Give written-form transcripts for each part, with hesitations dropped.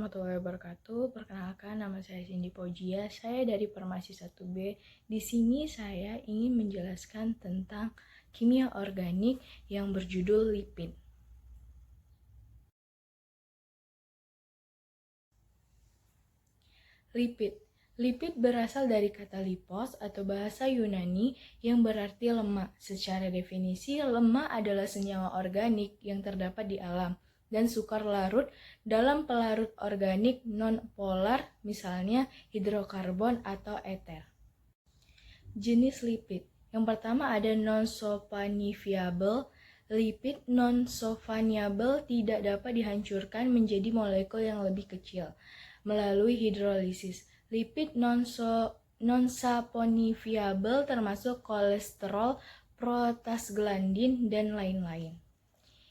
warahmatullahi wabarakatuh. Perkenalkan, nama saya Cindy Pojia. Saya dari Farmasi 1B. Di sini saya ingin menjelaskan tentang kimia organik yang berjudul lipid. Lipid berasal dari kata lipos atau bahasa Yunani yang berarti lemak. Secara definisi, lemak adalah senyawa organik yang terdapat di alam dan sukar larut dalam pelarut organik non-polar, misalnya hidrokarbon atau eter. Jenis lipid. Yang pertama ada non-sopanifiable. Lipid non-sopaniable tidak dapat dihancurkan menjadi molekul yang lebih kecil melalui hidrolisis. Lipid non-saponifiable termasuk kolesterol, prostaglandin, dan lain-lain.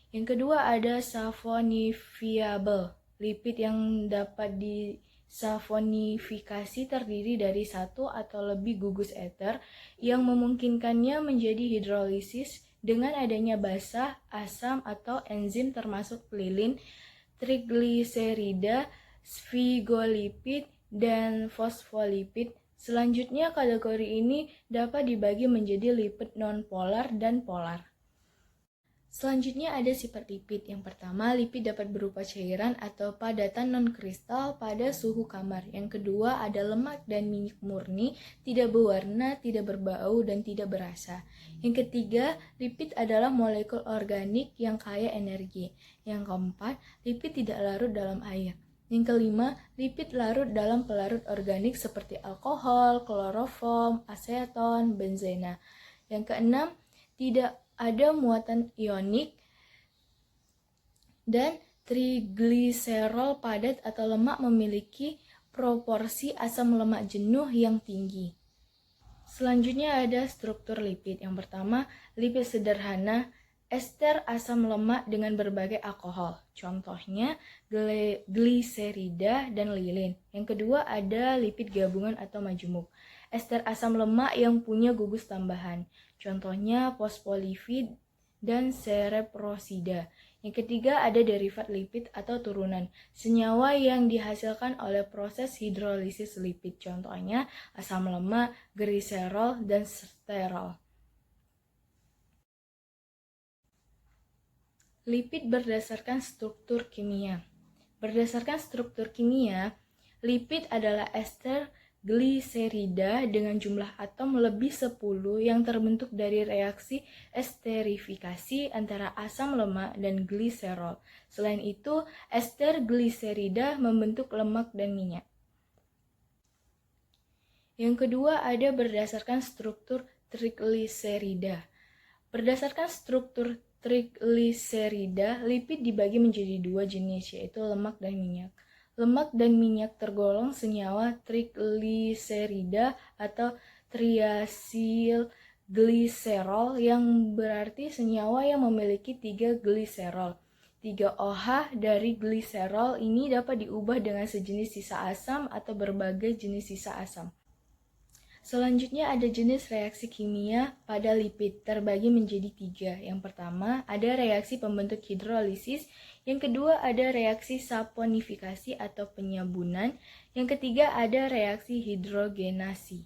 Yang kedua ada saponifiable. Lipid yang dapat disaponifikasi terdiri dari satu atau lebih gugus eter yang memungkinkannya menjadi hidrolisis dengan adanya basa, asam, atau enzim termasuk lilin, trigliserida, sfigolipid, dan fosfolipid. Selanjutnya, kategori ini dapat dibagi menjadi lipid non-polar dan polar. Selanjutnya ada sifat lipid. Yang pertama, lipid dapat berupa cairan atau padatan non-kristal pada suhu kamar. Yang kedua ada lemak dan minyak murni, tidak berwarna, tidak berbau, dan tidak berasa. Yang ketiga, lipid adalah molekul organik yang kaya energi. Yang keempat, lipid tidak larut dalam air. Yang kelima, lipid larut dalam pelarut organik seperti alkohol, kloroform, aseton, benzena. Yang keenam, tidak ada muatan ionik, dan trigliserol padat atau lemak memiliki proporsi asam lemak jenuh yang tinggi. Selanjutnya ada struktur lipid. Yang pertama, lipid sederhana, ester asam lemak dengan berbagai alkohol. Contohnya gliserida dan lilin. Yang kedua ada lipid gabungan atau majemuk. Ester asam lemak yang punya gugus tambahan. Contohnya fosfolipid dan sereprosida. Yang ketiga ada derivat lipid atau turunan, senyawa yang dihasilkan oleh proses hidrolisis lipid. Contohnya asam lemak, gliserol, dan sterol. Lipid berdasarkan struktur kimia. Berdasarkan struktur kimia, lipid adalah ester gliserida dengan jumlah atom lebih 10 yang terbentuk dari reaksi esterifikasi antara asam lemak dan gliserol. Selain itu, ester gliserida membentuk lemak dan minyak. Yang kedua ada berdasarkan struktur trigliserida. Berdasarkan struktur trigliserida, lipid dibagi menjadi dua jenis, yaitu lemak dan minyak. Lemak dan minyak tergolong senyawa trigliserida atau triacylglycerol, yang berarti senyawa yang memiliki 3 gliserol. 3 OH dari gliserol ini dapat diubah dengan sejenis sisa asam atau berbagai jenis sisa asam. Selanjutnya ada jenis reaksi kimia pada lipid, terbagi menjadi 3. Yang pertama ada reaksi pembentuk hidrolisis, yang kedua ada reaksi saponifikasi atau penyabunan, yang ketiga ada reaksi hidrogenasi.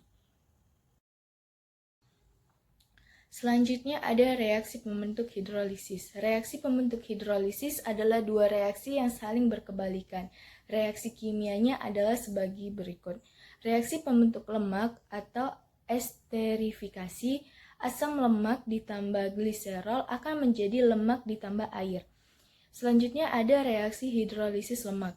Selanjutnya ada reaksi pembentuk hidrolisis. Reaksi pembentuk hidrolisis adalah dua reaksi yang saling berkebalikan. Reaksi kimianya adalah sebagai berikut. Reaksi pembentuk lemak atau esterifikasi, asam lemak ditambah gliserol akan menjadi lemak ditambah air. Selanjutnya ada reaksi hidrolisis lemak,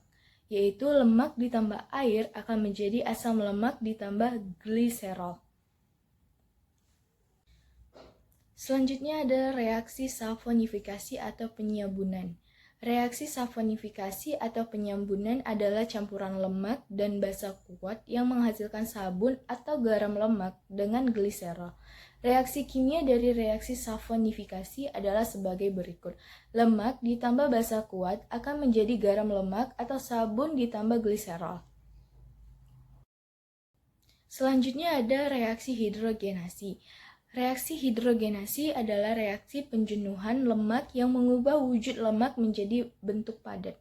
yaitu lemak ditambah air akan menjadi asam lemak ditambah gliserol. Selanjutnya ada reaksi saponifikasi atau penyabunan. Reaksi saponifikasi atau penyabunan adalah campuran lemak dan basa kuat yang menghasilkan sabun atau garam lemak dengan gliserol. Reaksi kimia dari reaksi saponifikasi adalah sebagai berikut. Lemak ditambah basa kuat akan menjadi garam lemak atau sabun ditambah gliserol. Selanjutnya ada reaksi hidrogenasi. Reaksi hidrogenasi adalah reaksi penjenuhan lemak yang mengubah wujud lemak menjadi bentuk padat.